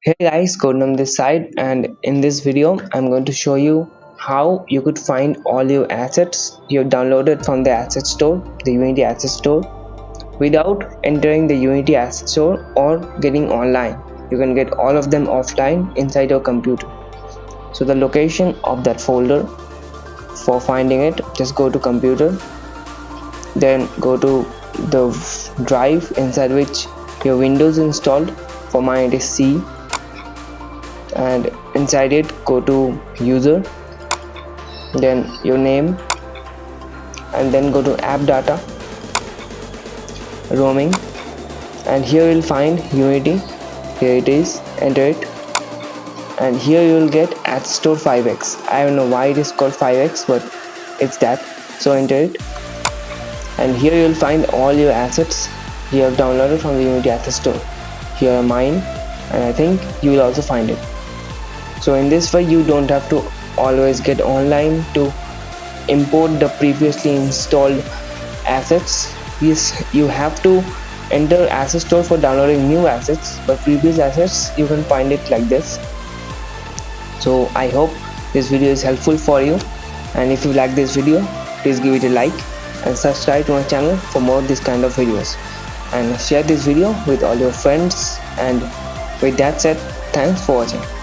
Hey guys, CODENUM this side, and in this video I'm going to show you how you could find all your assets you downloaded from the asset store, the Unity asset store, without entering the Unity asset store or getting online. You can get all of them offline inside your computer. So the location of that folder for finding it, just go to computer, then go to the drive inside which your Windows installed. For mine it is C, and inside it go to user, then your name, and then go to app data, roaming, and here you'll find Unity. Here it is, enter it, and here you will get at store 5x. I don't know why it is called 5x, but it's that. So enter it, and here you will find all your assets you have downloaded from the Unity asset store. Here are mine, and I think you will also find it. So in this way you don't have to always get online to import the previously installed assets. Yes, you have to enter asset store for downloading new assets, but previous assets you can find it like this. So I hope this video is helpful for you, and if you like this video, please give it a like and subscribe to my channel for more of this kind of videos, and share this video with all your friends. And with that said, thanks for watching.